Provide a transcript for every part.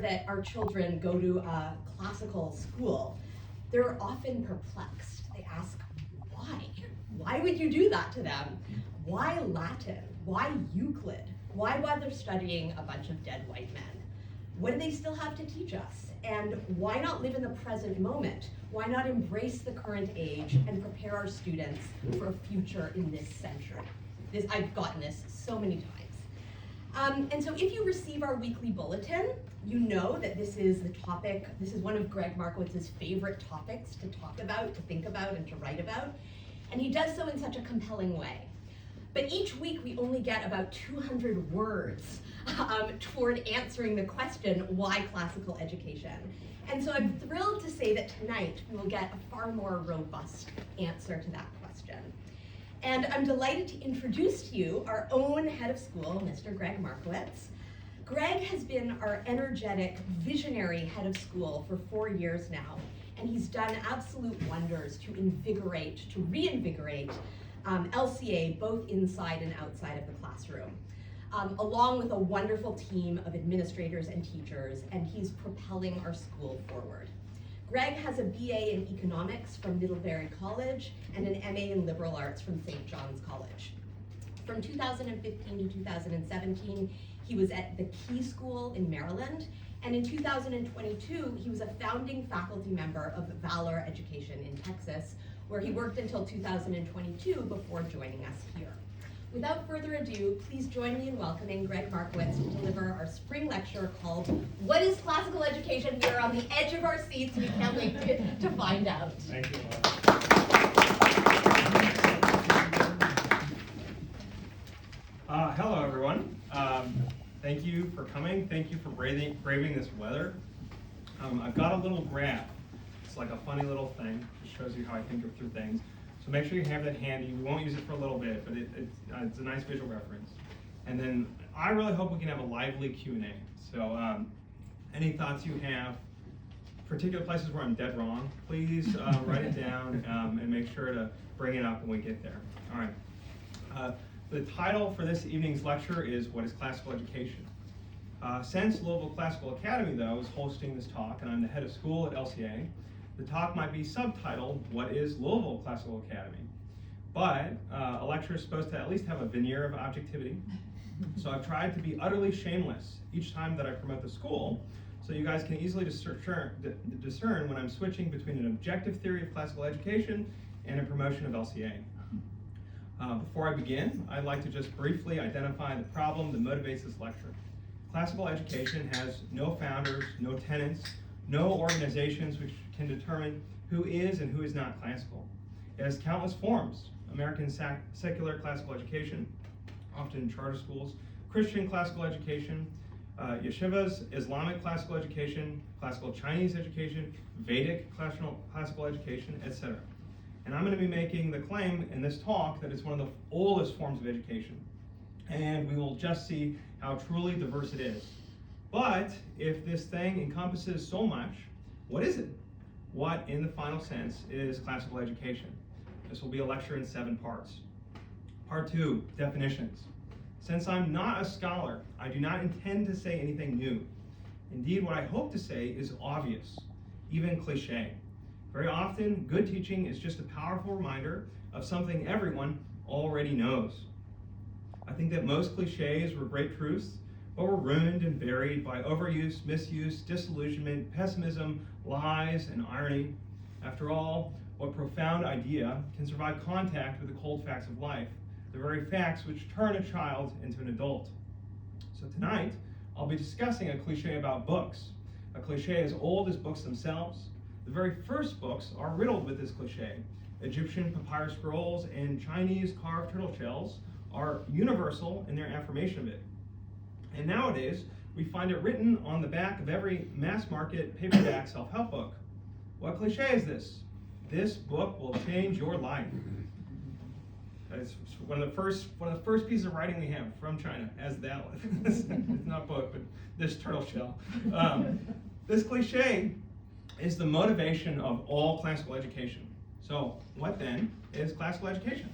that our children go to a classical school, they're often perplexed. They ask, why? Why would you do that to them? Why Latin? Why Euclid? Why bother studying a bunch of dead white men? What do they still have to teach us? And why not live in the present moment? Why not embrace the current age and prepare our students for a future in this century? I've gotten this so many times. And so if you receive our weekly bulletin, you know that this is one of Greg Markowitz's favorite topics to talk about, to think about, and to write about. And he does so in such a compelling way. But each week we only get about 200 words toward answering the question, why classical education? And so I'm thrilled to say that tonight we will get a far more robust answer to that question. And I'm delighted to introduce to you our own head of school, Mr. Greg Markowitz. Greg has been our energetic, visionary head of school for 4 years now, and he's done absolute wonders to reinvigorate LCA both inside and outside of the classroom, along with a wonderful team of administrators and teachers, and he's propelling our school forward. Greg has a BA in economics from Middlebury College and an MA in liberal arts from St. John's College. From 2015 to 2017, he was at the Key School in Maryland, and in 2022, he was a founding faculty member of Valor Education in Texas, where he worked until 2022 before joining us here. Without further ado, please join me in welcoming Greg Markowitz to deliver our spring lecture called What is Classical Education? We are on the edge of our seats, and we can't wait to find out. Thank you. Hello, everyone. Thank you for coming. Thank you for braving this weather. I've got a little graph. It's like a funny little thing. It shows you how I think through things. So make sure you have that handy. We won't use it for a little bit, but it's a nice visual reference. And then I really hope we can have a lively Q&A. So any thoughts you have, particular places where I'm dead wrong, please write it down and make sure to bring it up when we get there. All right. The title for this evening's lecture is What is Classical Education? Since Louisville Classical Academy, though, is hosting this talk, and I'm the head of school at LCA, the talk might be subtitled, What is Louisville Classical Academy? But a lecture is supposed to at least have a veneer of objectivity. So I've tried to be utterly shameless each time that I promote the school, so you guys can easily discern when I'm switching between an objective theory of classical education and a promotion of LCA. Before I begin, I'd like to just briefly identify the problem that motivates this lecture. Classical education has no founders, no tenets, no organizations which can determine who is and who is not classical. It has countless forms: American secular classical education, often charter schools, Christian classical education, yeshivas, Islamic classical education, classical Chinese education, Vedic classical education, etc. And I'm going to be making the claim in this talk that it's one of the oldest forms of education. And we will just see how truly diverse it is. But if this thing encompasses so much, what is it? What, in the final sense, is classical education? This will be a lecture in 7 parts. Part 2, definitions. Since I'm not a scholar, I do not intend to say anything new. Indeed, what I hope to say is obvious, even cliche. Very often, good teaching is just a powerful reminder of something everyone already knows. I think that most cliches were great truths, but were ruined and buried by overuse, misuse, disillusionment, pessimism, lies, and irony. After all, what profound idea can survive contact with the cold facts of life, the very facts which turn a child into an adult? So tonight, I'll be discussing a cliche about books, a cliche as old as books themselves. The very first books are riddled with this cliche. Egyptian papyrus scrolls and Chinese carved turtle shells are universal in their affirmation of it. And nowadays, we find it written on the back of every mass-market paperback self-help book. What cliche is this? This book will change your life. That is one of the first pieces of writing we have from China, as that one. It's not a book, but this turtle shell. This cliche is the motivation of all classical education. So what then is classical education?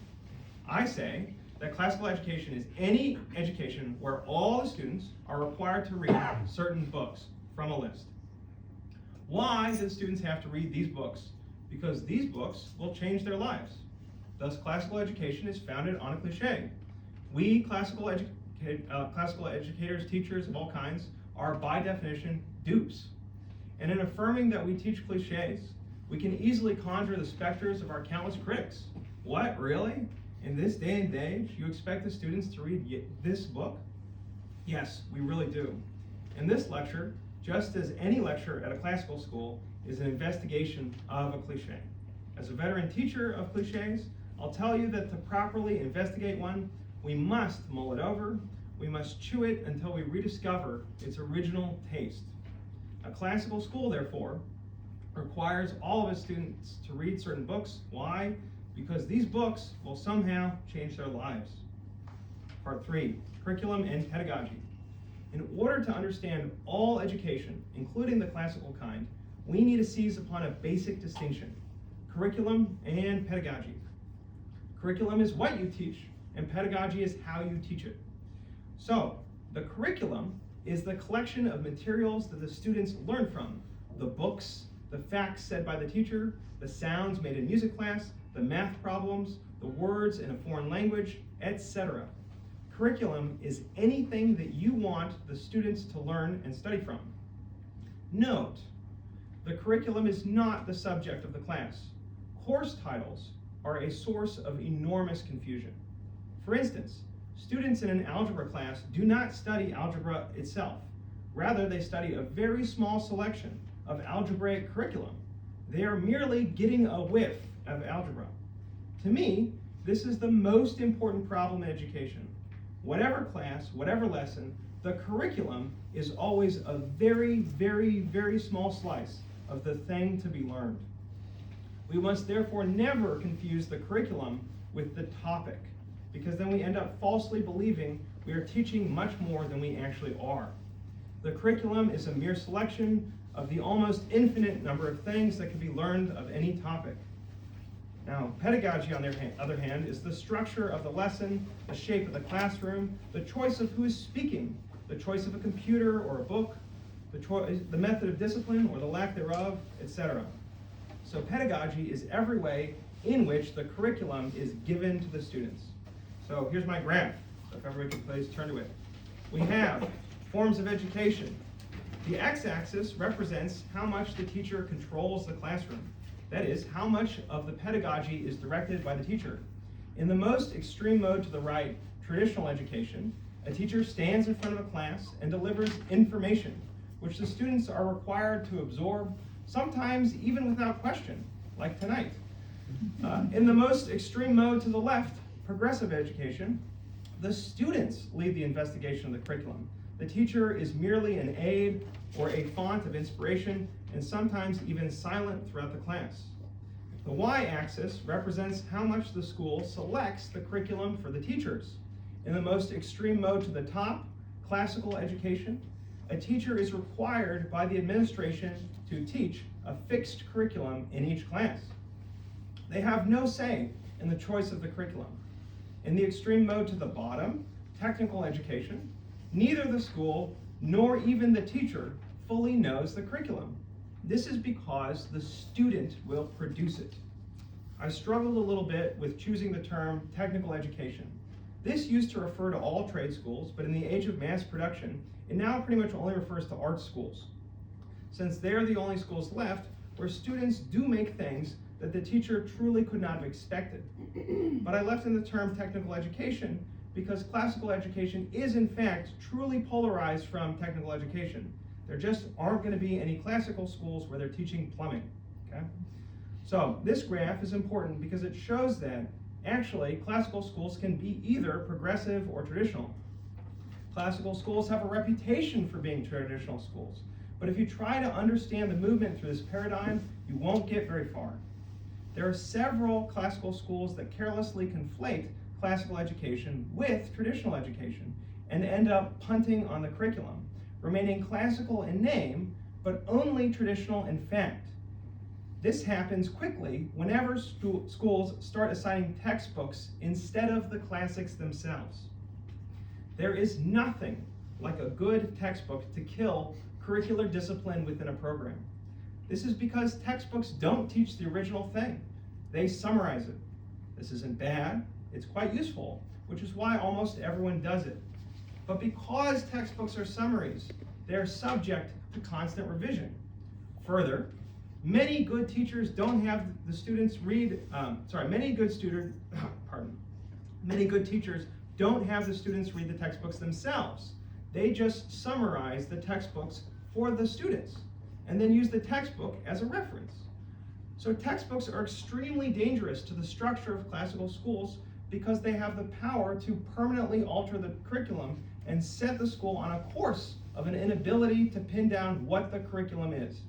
I say that classical education is any education where all the students are required to read certain books from a list. Why do students have to read these books? Because these books will change their lives. Thus, classical education is founded on a cliche. We classical educators, teachers of all kinds, are by definition dupes. And in affirming that we teach cliches, we can easily conjure the specters of our countless critics. What, really? In this day and age, you expect the students to read this book? Yes, we really do. And this lecture, just as any lecture at a classical school, is an investigation of a cliche. As a veteran teacher of cliches, I'll tell you that to properly investigate one, we must mull it over, we must chew it until we rediscover its original taste. A classical school, therefore, requires all of its students to read certain books. Why? Because these books will somehow change their lives. Part 3, Curriculum and Pedagogy. In order to understand all education, including the classical kind, we need to seize upon a basic distinction: curriculum and pedagogy. Curriculum is what you teach, and pedagogy is how you teach it. So, the curriculum is the collection of materials that the students learn from: the books, the facts said by the teacher, the sounds made in music class, the math problems, the words in a foreign language, etc. Curriculum is anything that you want the students to learn and study from. Note, the curriculum is not the subject of the class. Course titles are a source of enormous confusion. For instance, students in an algebra class do not study algebra itself. Rather, they study a very small selection of algebraic curriculum. They are merely getting a whiff of algebra. To me, this is the most important problem in education. Whatever class, whatever lesson, the curriculum is always a very, very, very small slice of the thing to be learned. We must therefore never confuse the curriculum with the topic, because then we end up falsely believing we are teaching much more than we actually are. The curriculum is a mere selection of the almost infinite number of things that can be learned of any topic. Now, pedagogy, on the other hand, is the structure of the lesson, the shape of the classroom, the choice of who is speaking, the choice of a computer or a book, the method of discipline or the lack thereof, etc. So pedagogy is every way in which the curriculum is given to the students. So here's my graph, so if everybody can please turn to it. We have forms of education. The x-axis represents how much the teacher controls the classroom. That is, how much of the pedagogy is directed by the teacher. In the most extreme mode to the right, traditional education, a teacher stands in front of a class and delivers information, which the students are required to absorb, sometimes even without question, like tonight. In the most extreme mode to the left, progressive education, the students lead the investigation of the curriculum. The teacher is merely an aid or a font of inspiration, and sometimes even silent throughout the class. The y-axis represents how much the school selects the curriculum for the teachers. In the most extreme mode to the top, classical education, a teacher is required by the administration to teach a fixed curriculum in each class. They have no say in the choice of the curriculum. In the extreme mode to the bottom, technical education, neither the school nor even the teacher fully knows the curriculum. This is because the student will produce it. I struggled a little bit with choosing the term technical education. This used to refer to all trade schools, but in the age of mass production, it now pretty much only refers to art schools, since they are the only schools left where students do make things that the teacher truly could not have expected. But I left in the term technical education because classical education is in fact truly polarized from technical education. There just aren't going to be any classical schools where they're teaching plumbing. Okay? So this graph is important because it shows that actually classical schools can be either progressive or traditional. Classical schools have a reputation for being traditional schools, but if you try to understand the movement through this paradigm, you won't get very far. There are several classical schools that carelessly conflate classical education with traditional education and end up punting on the curriculum, remaining classical in name, but only traditional in fact. This happens quickly whenever schools start assigning textbooks instead of the classics themselves. There is nothing like a good textbook to kill curricular discipline within a program. This is because textbooks don't teach the original thing. They summarize it. This isn't bad, it's quite useful, which is why almost everyone does it. But because textbooks are summaries, they're subject to constant revision. Further, many good teachers don't have the students read, many good teachers don't have the students read the textbooks themselves. They just summarize the textbooks for the students and then use the textbook as a reference. So textbooks are extremely dangerous to the structure of classical schools because they have the power to permanently alter the curriculum and set the school on a course of an inability to pin down what the curriculum is.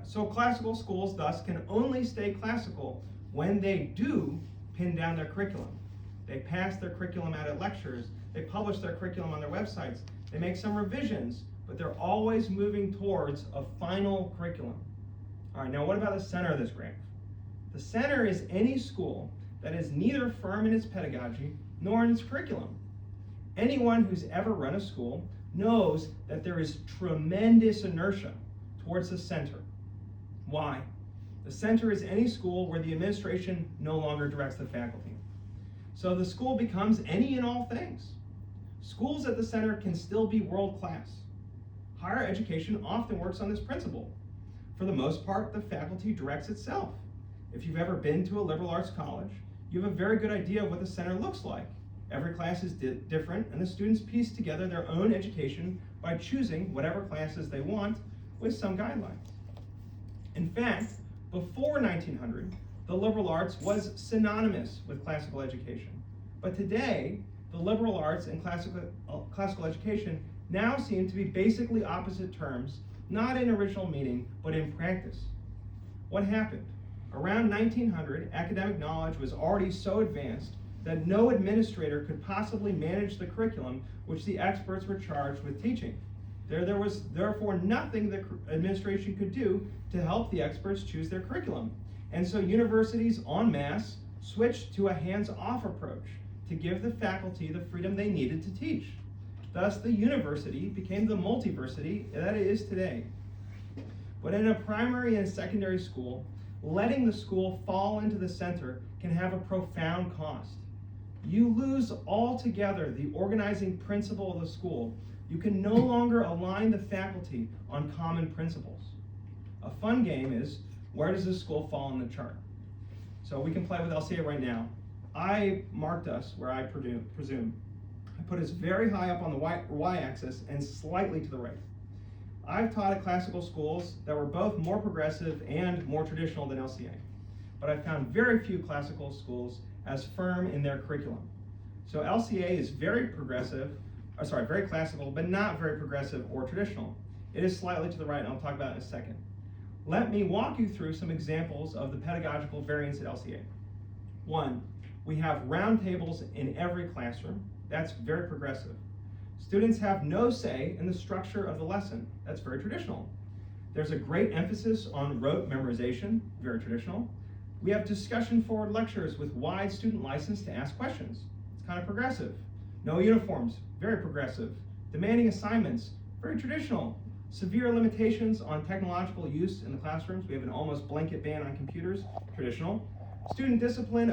So classical schools thus can only stay classical when they do pin down their curriculum. They pass their curriculum out at lectures, they publish their curriculum on their websites, they make some revisions, but they're always moving towards a final curriculum. All right, now what about the center of this graph? The center is any school that is neither firm in its pedagogy nor in its curriculum. Anyone who's ever run a school knows that there is tremendous inertia towards the center. Why? The center is any school where the administration no longer directs the faculty. So the school becomes any and all things. Schools at the center can still be world class. Higher education often works on this principle. For the most part, the faculty directs itself. If you've ever been to a liberal arts college, you have a very good idea of what the center looks like. Every class is different, and the students piece together their own education by choosing whatever classes they want with some guidelines. In fact, before 1900, the liberal arts was synonymous with classical education. But today, the liberal arts and classical education now seem to be basically opposite terms, not in original meaning, but in practice. What happened? Around 1900, academic knowledge was already so advanced that no administrator could possibly manage the curriculum which the experts were charged with teaching. There was therefore nothing the administration could do to help the experts choose their curriculum. And so universities en masse switched to a hands-off approach to give the faculty the freedom they needed to teach. Thus, the university became the multiversity that it is today. But in a primary and secondary school, letting the school fall into the center can have a profound cost. You lose altogether the organizing principle of the school. You can no longer align the faculty on common principles. A fun game is, where does this school fall on the chart? So we can play with LCA right now. I marked us where I presume. I put us very high up on the y-axis and slightly to the right. I've taught at classical schools that were both more progressive and more traditional than LCA, but I found very few classical schools as firm in their curriculum. So LCA is very classical, but not very progressive or traditional. It is slightly to the right, and I'll talk about it in a second. Let me walk you through some examples of the pedagogical variance at LCA. One, we have round tables in every classroom. That's very progressive. Students have no say in the structure of the lesson. That's very traditional. There's a great emphasis on rote memorization, very traditional. We have discussion-forward lectures with wide student license to ask questions. It's kind of progressive. No uniforms, very progressive. Demanding assignments, very traditional. Severe limitations on technological use in the classrooms. We have an almost blanket ban on computers, traditional. Student discipline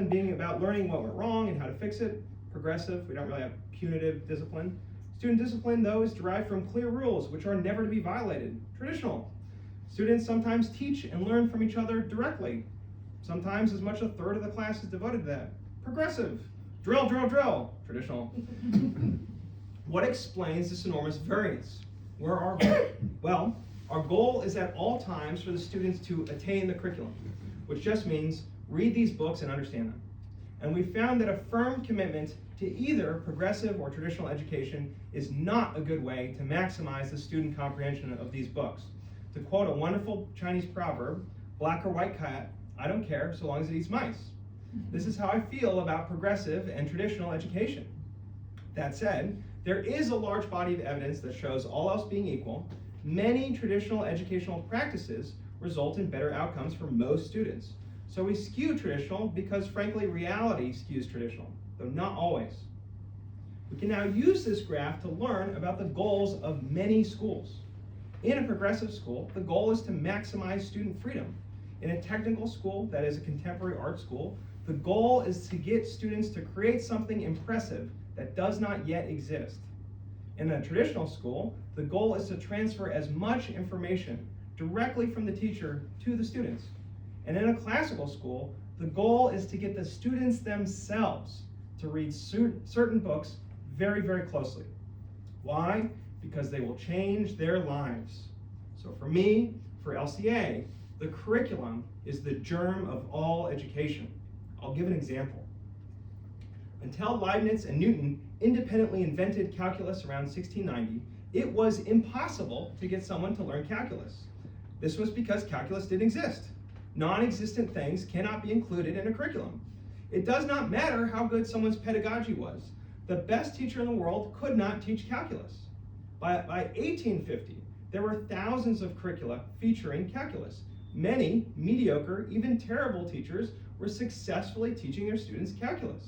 being about learning what went wrong and how to fix it, progressive. We don't really have punitive discipline. Student discipline, though, is derived from clear rules, which are never to be violated, traditional. Students sometimes teach and learn from each other directly. Sometimes as much as a third of the class is devoted to that, progressive. Drill, drill, drill, traditional. What explains this enormous variance? Where are we? Well, our goal is at all times for the students to attain the curriculum, which just means read these books and understand them. And we found that a firm commitment to either progressive or traditional education is not a good way to maximize the student comprehension of these books. To quote a wonderful Chinese proverb, black or white cat, I don't care so long as it eats mice. This is how I feel about progressive and traditional education. That said, there is a large body of evidence that shows, all else being equal, many traditional educational practices result in better outcomes for most students. So we skew traditional because, frankly, reality skews traditional, though not always. We can now use this graph to learn about the goals of many schools. In a progressive school, the goal is to maximize student freedom. In a technical school, that is a contemporary art school, the goal is to get students to create something impressive that does not yet exist. In a traditional school, the goal is to transfer as much information directly from the teacher to the students. And in a classical school, the goal is to get the students themselves to read certain books very, very closely. Why? Because they will change their lives. So for me, for LCA, the curriculum is the germ of all education. I'll give an example. Until Leibniz and Newton independently invented calculus around 1690, it was impossible to get someone to learn calculus. This was because calculus didn't exist. Non-existent things cannot be included in a curriculum. It does not matter how good someone's pedagogy was. The best teacher in the world could not teach calculus. By 1850, there were thousands of curricula featuring calculus. Many mediocre, even terrible teachers were successfully teaching their students calculus.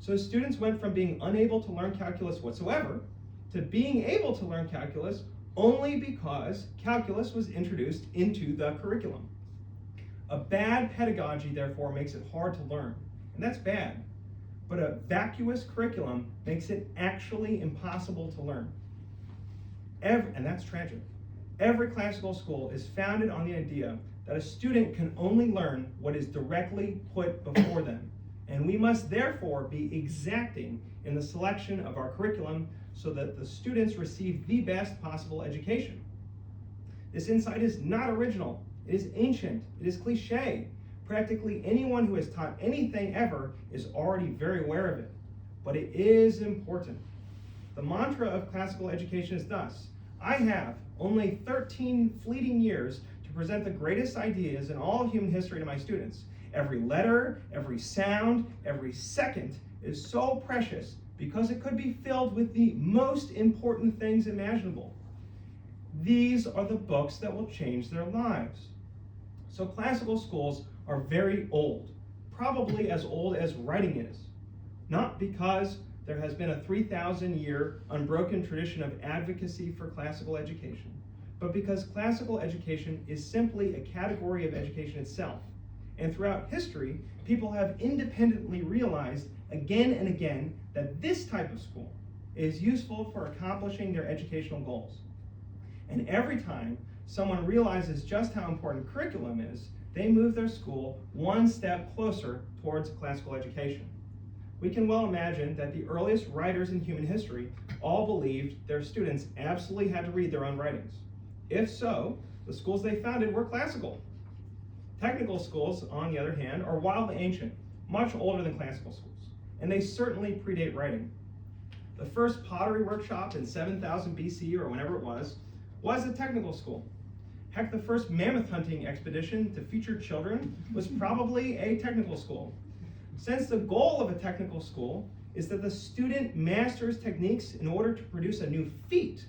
So students went from being unable to learn calculus whatsoever to being able to learn calculus only because calculus was introduced into the curriculum. A bad pedagogy, therefore, makes it hard to learn, and that's bad. But a vacuous curriculum makes it actually impossible to learn. And that's tragic. Every classical school is founded on the idea that a student can only learn what is directly put before them. And we must therefore be exacting in the selection of our curriculum so that the students receive the best possible education. This insight is not original. It is ancient. It is cliche. Practically anyone who has taught anything ever is already very aware of it. But it is important. The mantra of classical education is thus: I have only 13 fleeting years to present the greatest ideas in all of human history to my students. Every letter, every sound, every second is so precious because it could be filled with the most important things imaginable. These are the books that will change their lives. So classical schools are very old, probably as old as writing is. Not because there has been a 3,000-year unbroken tradition of advocacy for classical education, but because classical education is simply a category of education itself. And throughout history, people have independently realized again and again that this type of school is useful for accomplishing their educational goals. And every time someone realizes just how important curriculum is, they move their school one step closer towards classical education. We can well imagine that the earliest writers in human history all believed their students absolutely had to read their own writings. If so, the schools they founded were classical. Technical schools, on the other hand, are wildly ancient, much older than classical schools, and they certainly predate writing. The first pottery workshop in 7000 BC, or whenever it was a technical school. Heck, the first mammoth hunting expedition to feature children was probably a technical school. Since the goal of a technical school is that the student masters techniques in order to produce a new feat,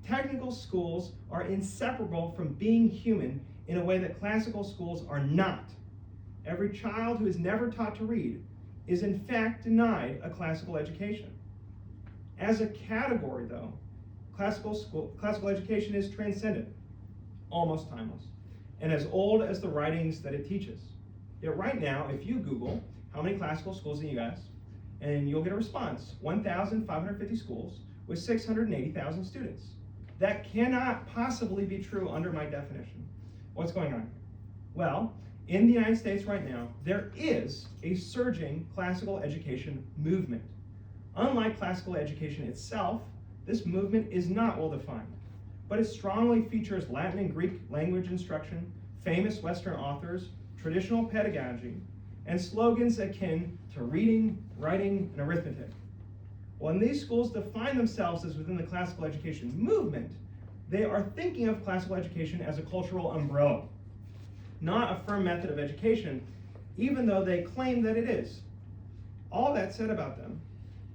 technical schools are inseparable from being human in a way that classical schools are not. Every child who is never taught to read is in fact denied a classical education. As a category, though, classical education is transcendent, almost timeless, and as old as the writings that it teaches. Yet right now, if you Google how many classical schools in the US, and you'll get a response: 1,550 schools with 680,000 students. That cannot possibly be true under my definition. What's going on? Well, in the United States right now, there is a surging classical education movement. Unlike classical education itself, this movement is not well defined, but it strongly features Latin and Greek language instruction, famous Western authors, traditional pedagogy, and slogans akin to reading, writing, and arithmetic. When these schools define themselves as within the classical education movement, they are thinking of classical education as a cultural umbrella, not a firm method of education, even though they claim that it is. All that said about them,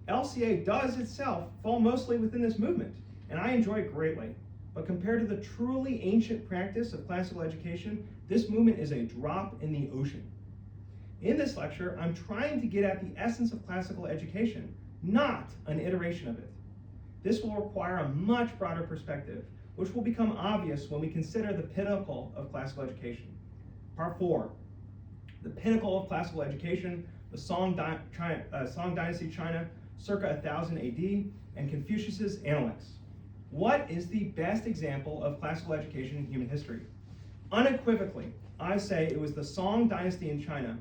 LCA does itself fall mostly within this movement, and I enjoy it greatly. But compared to the truly ancient practice of classical education, this movement is a drop in the ocean. In this lecture, I'm trying to get at the essence of classical education, not an iteration of it. This will require a much broader perspective, which will become obvious when we consider the pinnacle of classical education. Part 4, the pinnacle of classical education, the Song Dynasty China, circa 1000 AD, and Confucius's Analects. What is the best example of classical education in human history? Unequivocally, I say it was the Song Dynasty in China,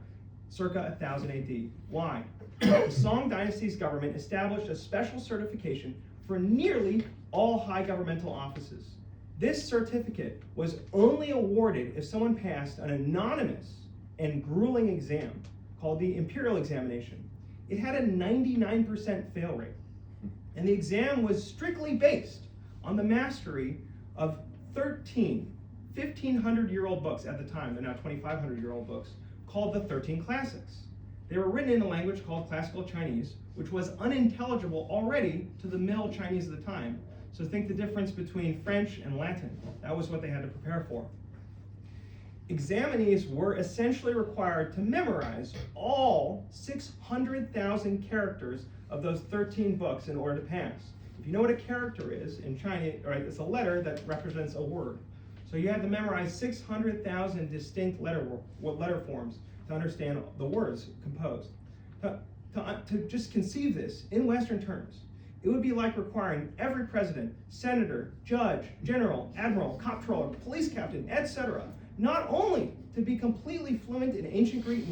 circa 1000 AD. Why? The Song Dynasty's government established a special certification for nearly all high governmental offices. This certificate was only awarded if someone passed an anonymous and grueling exam called the imperial examination. It had a 99% fail rate, and the exam was strictly based on the mastery of 13 1,500-year-old books at the time. They're now 2,500-year-old books, called the 13 Classics. They were written in a language called Classical Chinese, which was unintelligible already to the Middle Chinese of the time. So think the difference between French and Latin. That was what they had to prepare for. Examinees were essentially required to memorize all 600,000 characters of those 13 books in order to pass. If you know what a character is in Chinese, right, it's a letter that represents a word. So you had to memorize 600,000 distinct letter forms to understand the words composed. To just conceive this in Western terms, it would be like requiring every president, senator, judge, general, admiral, comptroller, police captain, etc., not only to be completely fluent in ancient Greek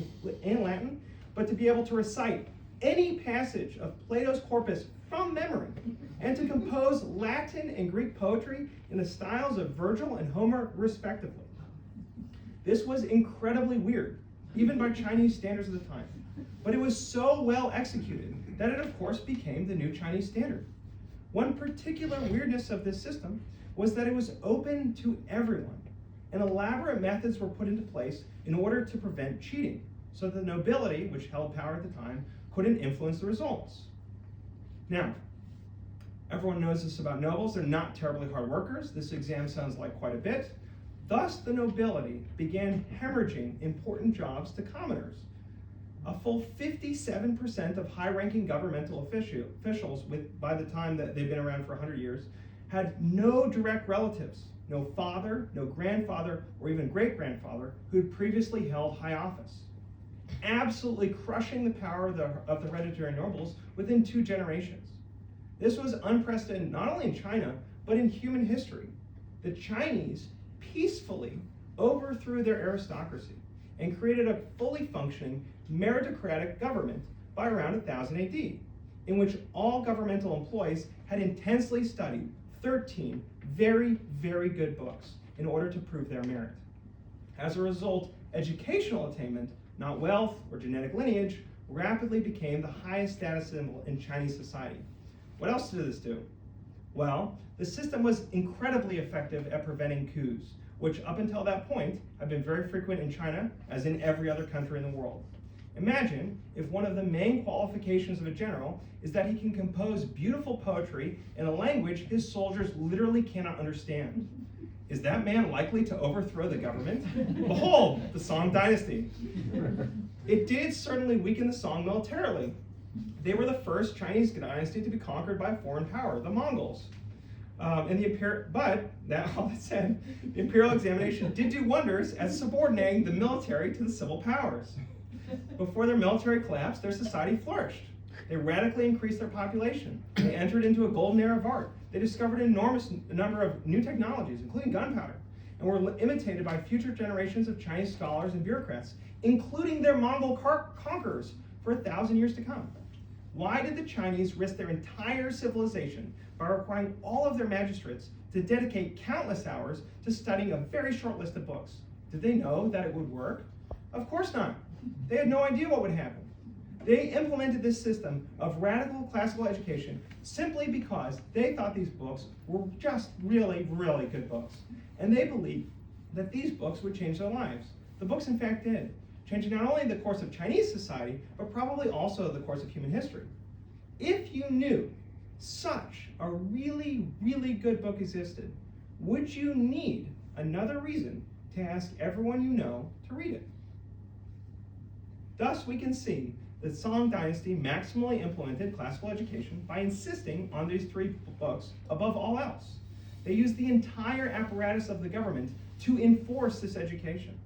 and Latin, but to be able to recite any passage of Plato's corpus from memory, and to compose Latin and Greek poetry in the styles of Virgil and Homer, respectively. This was incredibly weird, even by Chinese standards of the time, but it was so well executed that it, of course, became the new Chinese standard. One particular weirdness of this system was that it was open to everyone, and elaborate methods were put into place in order to prevent cheating, so that the nobility, which held power at the time, couldn't influence the results. Now, everyone knows this about nobles. They're not terribly hard workers. This exam sounds like quite a bit. Thus, the nobility began hemorrhaging important jobs to commoners. A full 57% of high-ranking governmental officials, by the time that they've been around for 100 years, had no direct relatives, no father, no grandfather, or even great-grandfather who had previously held high office, absolutely crushing the power of the hereditary nobles within 2 generations. This was unprecedented not only in China, but in human history. The Chinese peacefully overthrew their aristocracy and created a fully functioning meritocratic government by around 1000 AD, in which all governmental employees had intensely studied 13 very, very good books in order to prove their merit. As a result, educational attainment, not wealth or genetic lineage, rapidly became the highest status symbol in Chinese society. What else did this do? Well, the system was incredibly effective at preventing coups, which up until that point have been very frequent in China, as in every other country in the world. Imagine if one of the main qualifications of a general is that he can compose beautiful poetry in a language his soldiers literally cannot understand. Is that man likely to overthrow the government? Behold, the Song Dynasty. It did certainly weaken the Song militarily. They were the first Chinese dynasty to be conquered by a foreign power, the Mongols. But that all that said, the imperial examination did do wonders at subordinating the military to the civil powers. Before their military collapse, their society flourished. They radically increased their population. They entered into a golden era of art. They discovered an enormous number of new technologies, including gunpowder, and were imitated by future generations of Chinese scholars and bureaucrats, including their Mongol conquerors, for 1,000 years to come. Why did the Chinese risk their entire civilization by requiring all of their magistrates to dedicate countless hours to studying a very short list of books? Did they know that it would work? Of course not. They had no idea what would happen. They implemented this system of radical classical education simply because they thought these books were just really, really good books. And they believed that these books would change their lives. The books, in fact, did, changing not only the course of Chinese society, but probably also the course of human history. If you knew such a really, really good book existed, would you need another reason to ask everyone you know to read it? Thus, we can see the Song dynasty maximally implemented classical education by insisting on these 3 books above all else. They used the entire apparatus of the government to enforce this education.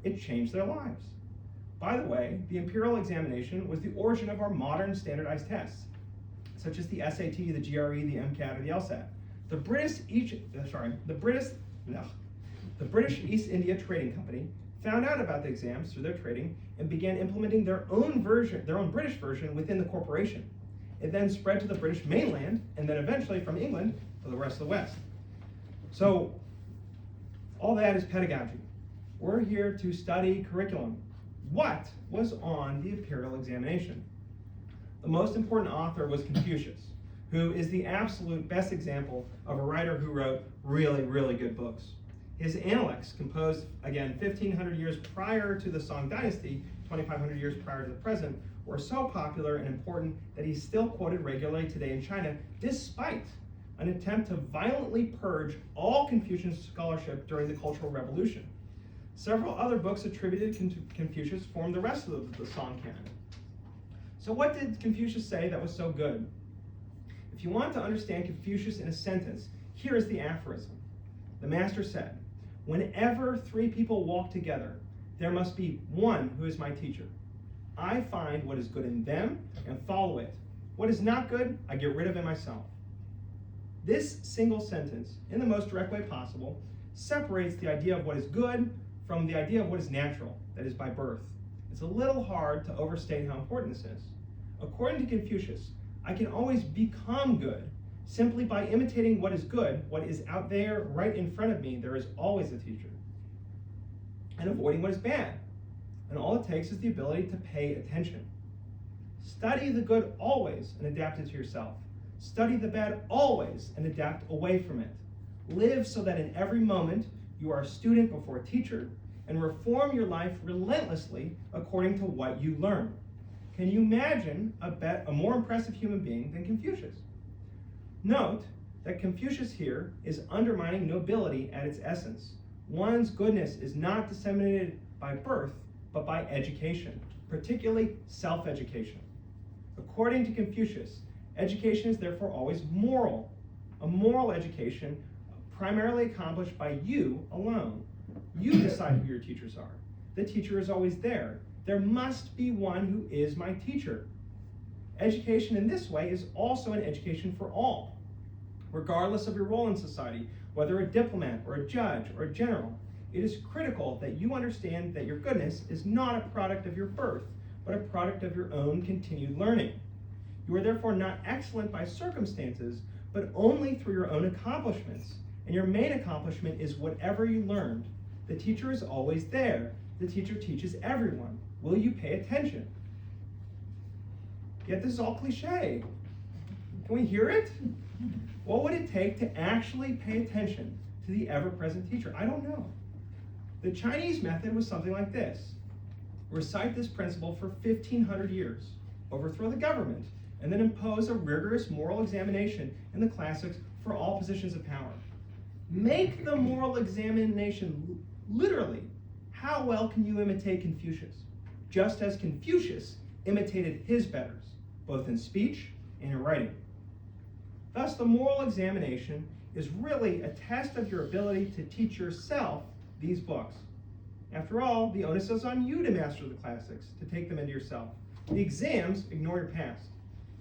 It changed their lives. By the way, the imperial examination was the origin of our modern standardized tests, such as the SAT, the GRE, the MCAT, or the LSAT. The British East India Trading Company found out about the exams through their trading and began implementing their own British version within the corporation. It then spread to the British mainland, and then eventually from England to the rest of the West. So, all that is pedagogy. We're here to study curriculum. What was on the imperial examination? The most important author was Confucius, who is the absolute best example of a writer who wrote really, really good books. His Analects, composed, again, 1,500 years prior to the Song dynasty, 2,500 years prior to the present, were so popular and important that he's still quoted regularly today in China, despite an attempt to violently purge all Confucian scholarship during the Cultural Revolution. Several other books attributed to Confucius form the rest of the Song canon. So what did Confucius say that was so good? If you want to understand Confucius in a sentence, here is the aphorism. The master said, "Whenever 3 people walk together, there must be one who is my teacher. I find what is good in them and follow it. What is not good, I get rid of it myself." This single sentence, in the most direct way possible, separates the idea of what is good from the idea of what is natural, that is by birth. It's a little hard to overstate how important this is. According to Confucius, I can always become good simply by imitating what is good, what is out there right in front of me. There is always a teacher. And avoiding what is bad. And all it takes is the ability to pay attention. Study the good always and adapt it to yourself. Study the bad always and adapt away from it. Live so that in every moment you are a student before a teacher, and reform your life relentlessly according to what you learn. Can you imagine a more impressive human being than Confucius? Note that Confucius here is undermining nobility at its essence. One's goodness is not disseminated by birth, but by education, particularly self-education. According to Confucius, education is therefore always moral, a moral education primarily accomplished by you alone. You decide who your teachers are. The teacher is always there. There must be one who is my teacher. Education in this way is also an education for all. Regardless of your role in society, whether a diplomat or a judge or a general, it is critical that you understand that your goodness is not a product of your birth, but a product of your own continued learning. You are therefore not excellent by circumstances, but only through your own accomplishments. And your main accomplishment is whatever you learned. The teacher is always there. The teacher teaches everyone. Will you pay attention? Yet this is all cliche. Can we hear it? What would it take to actually pay attention to the ever-present teacher? I don't know. The Chinese method was something like this. Recite this principle for 1,500 years, overthrow the government, and then impose a rigorous moral examination in the classics for all positions of power. Make the moral examination literally. How well can you imitate Confucius? Just as Confucius imitated his betters, both in speech and in writing. Thus, the moral examination is really a test of your ability to teach yourself these books. After all, the onus is on you to master the classics, to take them into yourself. The exams ignore your past.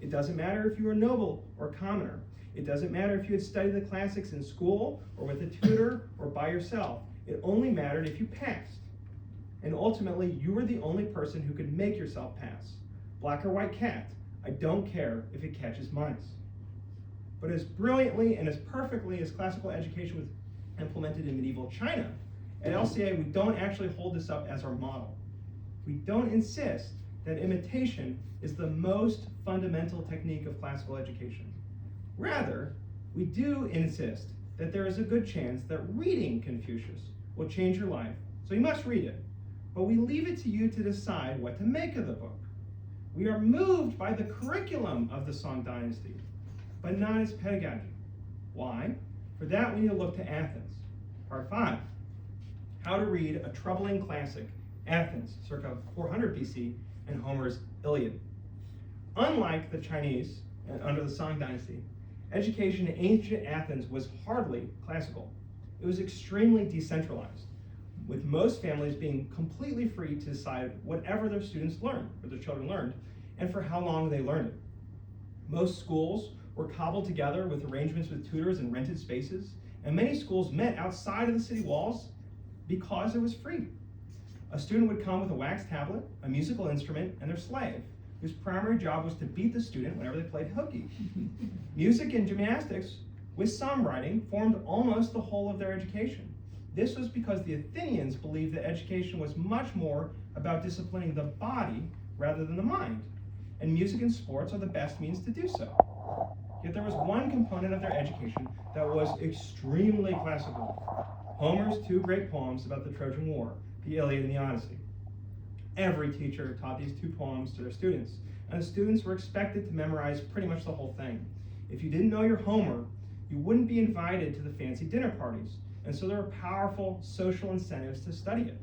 It doesn't matter if you were noble or commoner. It doesn't matter if you had studied the classics in school or with a tutor or by yourself. It only mattered if you passed. And ultimately, you were the only person who could make yourself pass. Black or white cat, I don't care if it catches mice. But as brilliantly and as perfectly as classical education was implemented in medieval China, at LCA we don't actually hold this up as our model. We don't insist that imitation is the most fundamental technique of classical education. Rather, we do insist that there is a good chance that reading Confucius will change your life, so you must read it. But we leave it to you to decide what to make of the book. We are moved by the curriculum of the Song dynasty, but not its pedagogy. Why? For that, we need to look to Athens. Part 5, how to read a troubling classic, Athens, circa 400 BC, and Homer's Iliad. Unlike the Chinese under the Song dynasty, education in ancient Athens was hardly classical. It was extremely decentralized, with most families being completely free to decide whatever their students learned, or their children learned, and for how long they learned it. Most schools were cobbled together with arrangements with tutors and rented spaces, and many schools met outside of the city walls because it was free. A student would come with a wax tablet, a musical instrument, and their slave, whose primary job was to beat the student whenever they played hooky. Music and gymnastics, with some writing, formed almost the whole of their education. This was because the Athenians believed that education was much more about disciplining the body rather than the mind, and music and sports are the best means to do so. Yet there was one component of their education that was extremely classical: Homer's two great poems about the Trojan War, the Iliad and the Odyssey. Every teacher taught these two poems to their students, and the students were expected to memorize pretty much the whole thing. If you didn't know your Homer, you wouldn't be invited to the fancy dinner parties, and so there were powerful social incentives to study it.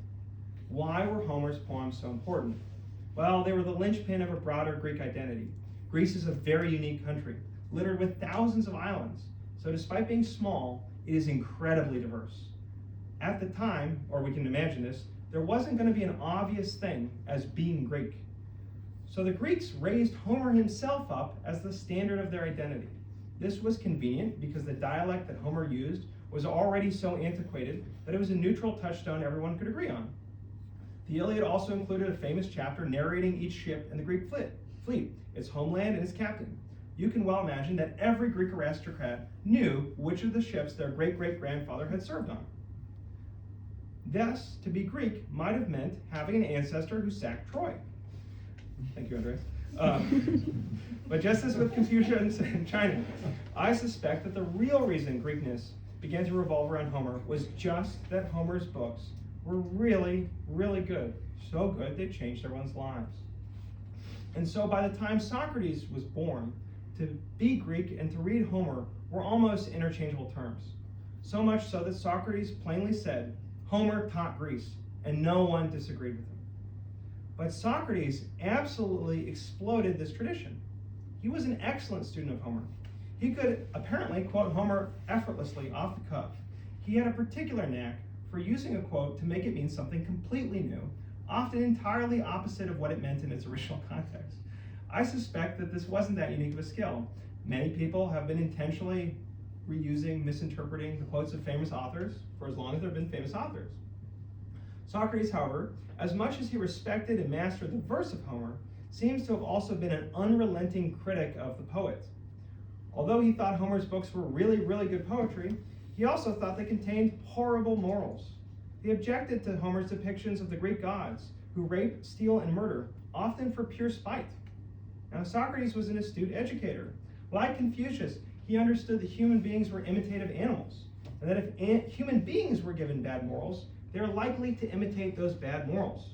Why were Homer's poems so important? Well, they were the linchpin of a broader Greek identity. Greece is a very unique country, littered with thousands of islands, so despite being small, it is incredibly diverse. At the time, or we can imagine this, there wasn't going to be an obvious thing as being Greek. So the Greeks raised Homer himself up as the standard of their identity. This was convenient because the dialect that Homer used was already so antiquated that it was a neutral touchstone everyone could agree on. The Iliad also included a famous chapter narrating each ship in the Greek fleet, its homeland and its captain. You can well imagine that every Greek aristocrat knew which of the ships their great-great-grandfather had served on. Thus, to be Greek might have meant having an ancestor who sacked Troy. Thank you, Andreas. But just as with Confucius and China, I suspect that the real reason Greekness began to revolve around Homer was just that Homer's books were really, really good. So good they changed everyone's lives. And so by the time Socrates was born, to be Greek and to read Homer were almost interchangeable terms. So much so that Socrates plainly said, Homer taught Greece, and no one disagreed with him. But Socrates absolutely exploded this tradition. He was an excellent student of Homer. He could apparently quote Homer effortlessly off the cuff. He had a particular knack for using a quote to make it mean something completely new, often entirely opposite of what it meant in its original context. I suspect that this wasn't that unique of a skill. Many people have been intentionally reusing, misinterpreting the quotes of famous authors for as long as there have been famous authors. Socrates, however, as much as he respected and mastered the verse of Homer, seems to have also been an unrelenting critic of the poet. Although he thought Homer's books were really, really good poetry, he also thought they contained horrible morals. He objected to Homer's depictions of the Greek gods, who rape, steal, and murder, often for pure spite. Now, Socrates was an astute educator. Like Confucius, he understood that human beings were imitative animals, and that if human beings were given bad morals, they were likely to imitate those bad morals.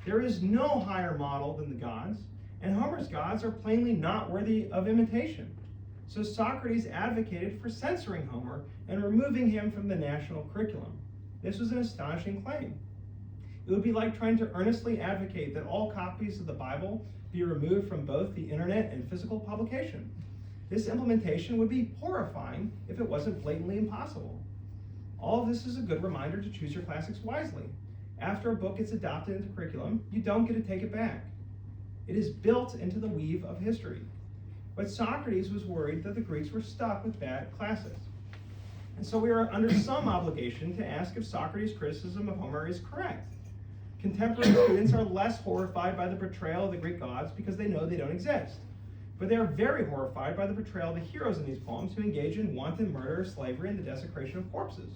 There is no higher model than the gods, and Homer's gods are plainly not worthy of imitation. So Socrates advocated for censoring Homer and removing him from the national curriculum. This was an astonishing claim. It would be like trying to earnestly advocate that all copies of the Bible be removed from both the internet and physical publication. This implementation would be horrifying if it wasn't blatantly impossible. All of this is a good reminder to choose your classics wisely. After a book gets adopted into curriculum, you don't get to take it back. It is built into the weave of history. But Socrates was worried that the Greeks were stuck with bad classics. And so we are under some obligation to ask if Socrates' criticism of Homer is correct. Contemporary students are less horrified by the portrayal of the Greek gods because they know they don't exist. But they are very horrified by the portrayal of the heroes in these poems who engage in wanton murder, slavery, and the desecration of corpses.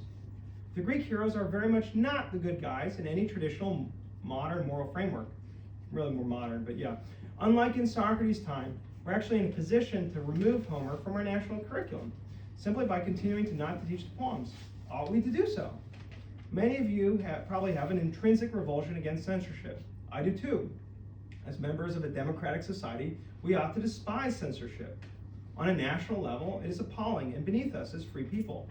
The Greek heroes are very much not the good guys in any traditional modern moral framework. Really more modern, but yeah. Unlike in Socrates' time, we're actually in a position to remove Homer from our national curriculum, simply by continuing to not teach the poems. Ought we to do so? Many of you probably have an intrinsic revulsion against censorship. I do too. As members of a democratic society, we ought to despise censorship. On a national level, it is appalling and beneath us as free people.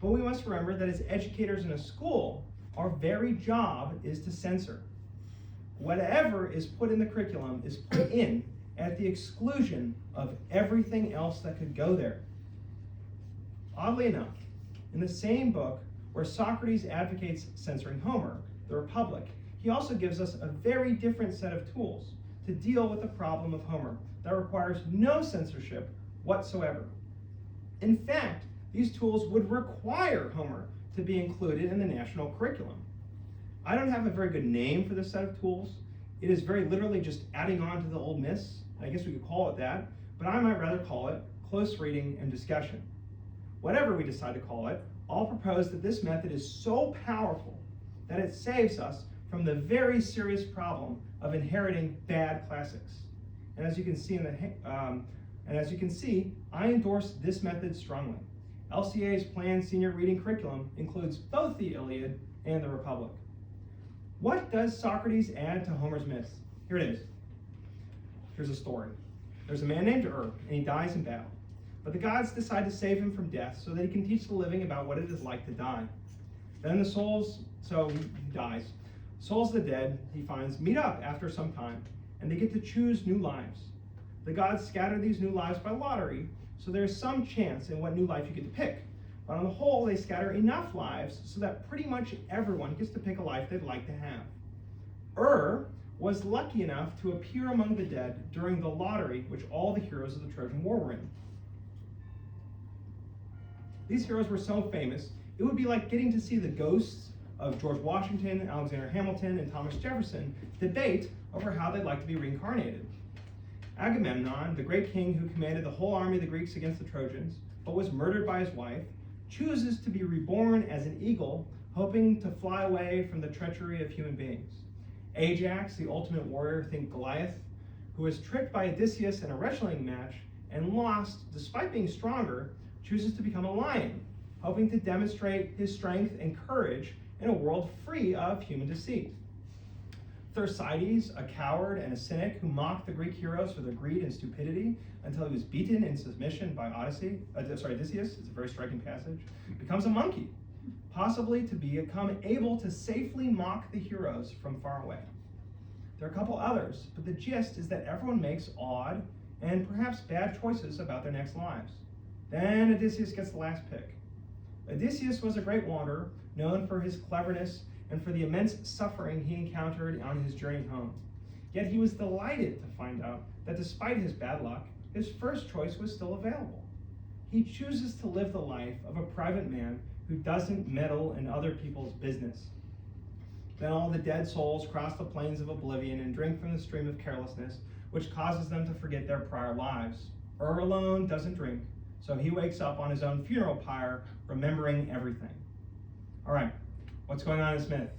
But we must remember that as educators in a school, our very job is to censor. whatever is put in the curriculum is put in at the exclusion of everything else that could go there. Oddly enough, in the same book where Socrates advocates censoring Homer, the Republic, he also gives us a very different set of tools to deal with the problem of Homer that requires no censorship whatsoever. In fact, these tools would require Homer to be included in the national curriculum. I don't have a very good name for this set of tools. It is very literally just adding on to the old myths. I guess we could call it that, but I might rather call it close reading and discussion. Whatever we decide to call it, I'll propose that this method is so powerful that it saves us from the very serious problem of inheriting bad classics. And as you can see, I endorse this method strongly. LCA's planned senior reading curriculum includes both the Iliad and the Republic. What does Socrates add to Homer's myths? Here it is. Here's a story. There's a man named and he dies in battle. But the gods decide to save him from death so that he can teach the living about what it is like to die. Then so he dies. Souls of the dead, he finds, meet up after some time, and they get to choose new lives. The gods scatter these new lives by lottery, so there's some chance in what new life you get to pick. But on the whole, they scatter enough lives so that pretty much everyone gets to pick a life they'd like to have. Was lucky enough to appear among the dead during the lottery which all the heroes of the Trojan War were in. These heroes were so famous, it would be like getting to see the ghosts of George Washington, Alexander Hamilton, and Thomas Jefferson debate over how they'd like to be reincarnated. Agamemnon, the great king who commanded the whole army of the Greeks against the Trojans, but was murdered by his wife, chooses to be reborn as an eagle, hoping to fly away from the treachery of human beings. Ajax, the ultimate warrior, think Goliath, who was tricked by Odysseus in a wrestling match and lost despite being stronger, chooses to become a lion, hoping to demonstrate his strength and courage in a world free of human deceit. Thersites, a coward and a cynic who mocked the Greek heroes for their greed and stupidity until he was beaten in submission by Odysseus, it's a very striking passage, becomes a monkey, possibly to become able to safely mock the heroes from far away. There are a couple others, but the gist is that everyone makes odd and perhaps bad choices about their next lives. Then Odysseus gets the last pick. Odysseus was a great wanderer, known for his cleverness and for the immense suffering he encountered on his journey home. Yet he was delighted to find out that despite his bad luck, his first choice was still available. He chooses to live the life of a private man who doesn't meddle in other people's business. Then all the dead souls cross the plains of oblivion and drink from the stream of carelessness, which causes them to forget their prior lives. Alone doesn't drink, so he wakes up on his own funeral pyre, remembering everything. All right, what's going on in this myth?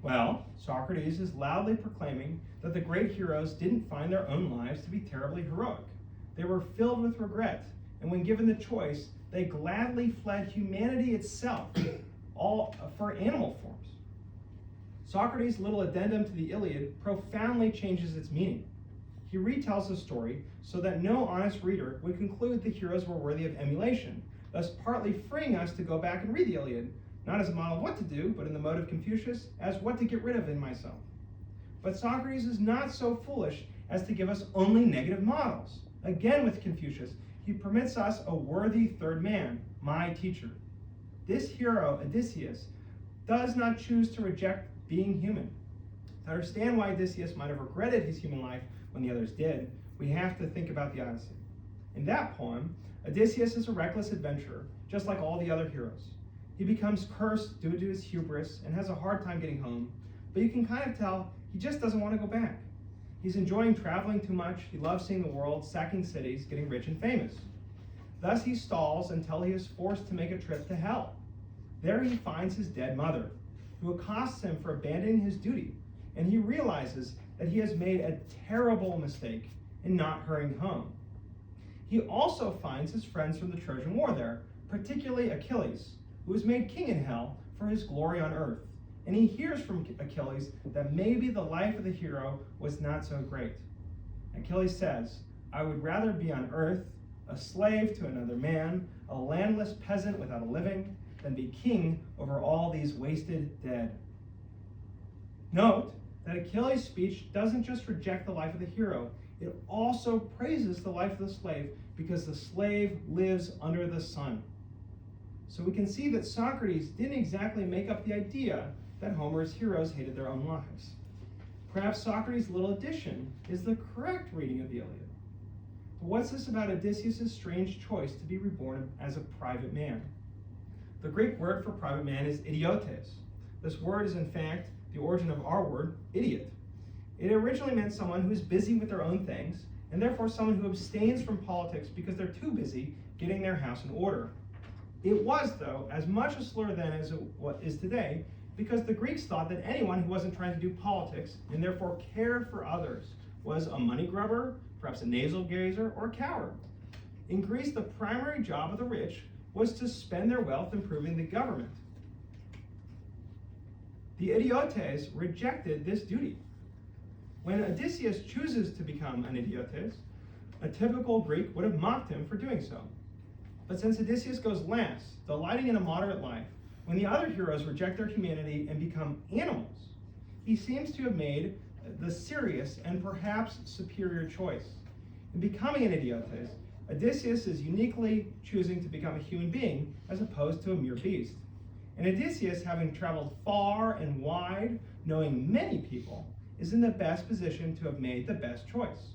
Well, Socrates is loudly proclaiming that the great heroes didn't find their own lives to be terribly heroic. They were filled with regret, and when given the choice, they gladly fled humanity itself, all for animal forms. Socrates' little addendum to the Iliad profoundly changes its meaning. He retells the story so that no honest reader would conclude the heroes were worthy of emulation, thus partly freeing us to go back and read the Iliad, not as a model of what to do, but in the mode of Confucius, as what to get rid of in myself. But Socrates is not so foolish as to give us only negative models. Again with Confucius, he permits us a worthy third man, my teacher. This hero, Odysseus, does not choose to reject being human. To understand why Odysseus might have regretted his human life when the others did, we have to think about the Odyssey. In that poem, Odysseus is a reckless adventurer, just like all the other heroes. He becomes cursed due to his hubris and has a hard time getting home, but you can kind of tell he just doesn't want to go back. He's enjoying traveling too much, he loves seeing the world, sacking cities, getting rich and famous. Thus he stalls until he is forced to make a trip to hell. There he finds his dead mother, who accosts him for abandoning his duty, and he realizes that he has made a terrible mistake in not hurrying home. He also finds his friends from the Trojan War there, particularly Achilles, who was made king in hell for his glory on earth. And he hears from Achilles that maybe the life of the hero was not so great. Achilles says, "I would rather be on earth, a slave to another man, a landless peasant without a living, than be king over all these wasted dead." Note that Achilles' speech doesn't just reject the life of the hero, it also praises the life of the slave because the slave lives under the sun. So we can see that Socrates didn't exactly make up the idea that Homer's heroes hated their own lives. Perhaps Socrates' little addition is the correct reading of the Iliad. But what's this about Odysseus' strange choice to be reborn as a private man? The Greek word for private man is idiotes. This word is in fact the origin of our word, idiot. It originally meant someone who is busy with their own things, and therefore someone who abstains from politics because they're too busy getting their house in order. It was, though, as much a slur then as it is today, because the Greeks thought that anyone who wasn't trying to do politics and therefore cared for others was a money grubber, perhaps a nasal gazer, or a coward. In Greece, the primary job of the rich was to spend their wealth improving the government. The idiotes rejected this duty. When Odysseus chooses to become an idiotes, a typical Greek would have mocked him for doing so. But since Odysseus goes last, delighting in a moderate life, when the other heroes reject their humanity and become animals, he seems to have made the serious and perhaps superior choice. In becoming an idiotes, Odysseus is uniquely choosing to become a human being as opposed to a mere beast. And Odysseus, having traveled far and wide, knowing many people, is in the best position to have made the best choice.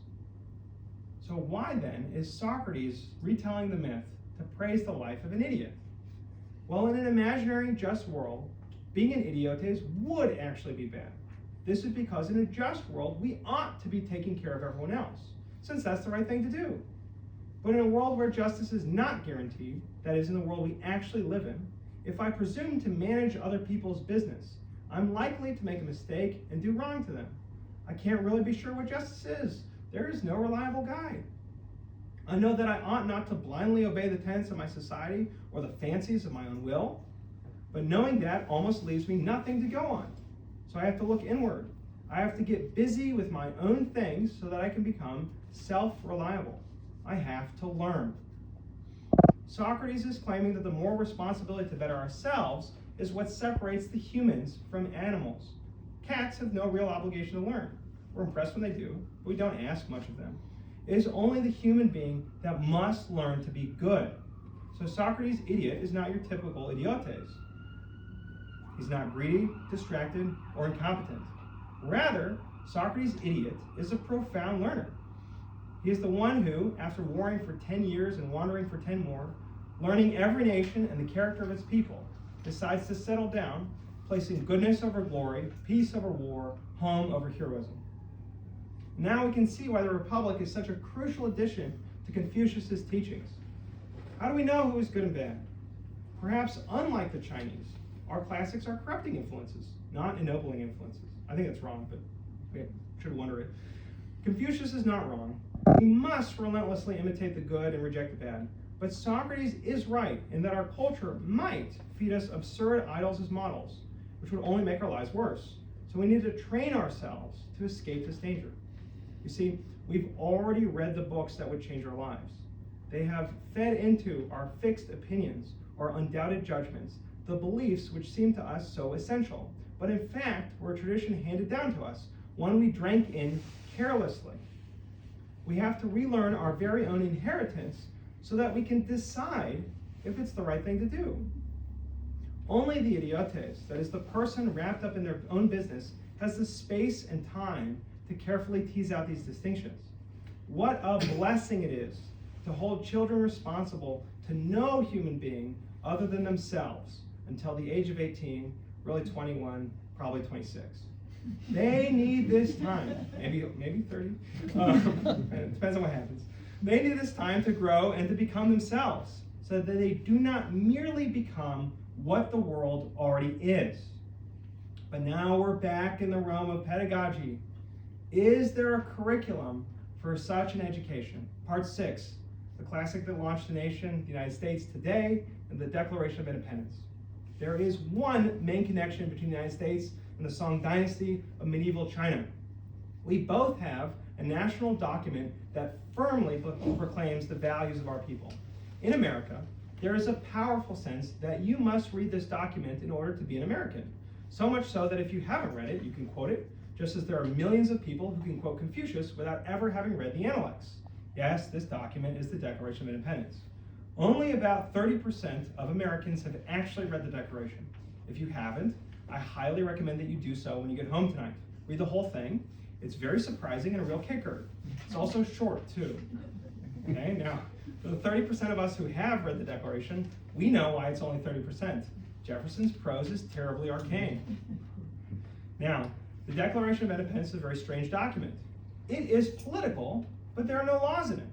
So why then is Socrates retelling the myth to praise the life of an idiot? Well, in an imaginary just world, being an idiotes would actually be bad. This is because in a just world, we ought to be taking care of everyone else, since that's the right thing to do. But in a world where justice is not guaranteed, that is, in the world we actually live in, if I presume to manage other people's business, I'm likely to make a mistake and do wrong to them. I can't really be sure what justice is. There is no reliable guide. I know that I ought not to blindly obey the tenets of my society or the fancies of my own will, but knowing that almost leaves me nothing to go on. So I have to look inward. I have to get busy with my own things so that I can become self-reliable. I have to learn. Socrates is claiming that the moral responsibility to better ourselves is what separates the humans from animals. Cats have no real obligation to learn. We're impressed when they do, but we don't ask much of them. It is only the human being that must learn to be good. So Socrates' idiot is not your typical idiotes. He's not greedy, distracted, or incompetent. Rather, Socrates' idiot is a profound learner. He is the one who, after warring for 10 years and wandering for 10 more, learning every nation and the character of its people, decides to settle down, placing goodness over glory, peace over war, home over heroism. Now we can see why the Republic is such a crucial addition to Confucius' teachings. How do we know who is good and bad? Perhaps unlike the Chinese, our classics are corrupting influences, not ennobling influences. I think that's wrong, but we should wonder it. Confucius is not wrong. We must relentlessly imitate the good and reject the bad. But Socrates is right in that our culture might feed us absurd idols as models, which would only make our lives worse. So we need to train ourselves to escape this danger. You see, we've already read the books that would change our lives. They have fed into our fixed opinions, our undoubted judgments, the beliefs which seem to us so essential, but in fact were a tradition handed down to us, one we drank in carelessly. We have to relearn our very own inheritance so that we can decide if it's the right thing to do. Only the idiotes, that is the person wrapped up in their own business, has the space and time to carefully tease out these distinctions. What a blessing it is to hold children responsible to no human being other than themselves until the age of 18, really 21, probably 26. They need this time, maybe 30, it depends on what happens. They need this time to grow and to become themselves so that they do not merely become what the world already is. But now we're back in the realm of pedagogy. Is there a curriculum for such an education? Part 6, the classic that launched the nation, the United States today, and the Declaration of Independence. There is one main connection between the United States and the Song Dynasty of medieval China. We both have a national document that firmly proclaims the values of our people. In America, there is a powerful sense that you must read this document in order to be an American. So much so that if you haven't read it, you can quote it, just as there are millions of people who can quote Confucius without ever having read the Analects. Yes, this document is the Declaration of Independence. Only about 30% of Americans have actually read the Declaration. If you haven't, I highly recommend that you do so when you get home tonight. Read the whole thing. It's very surprising and a real kicker. It's also short, too. Okay, now, for the 30% of us who have read the Declaration, we know why it's only 30%. Jefferson's prose is terribly arcane. Now, the Declaration of Independence is a very strange document. It is political, but there are no laws in it.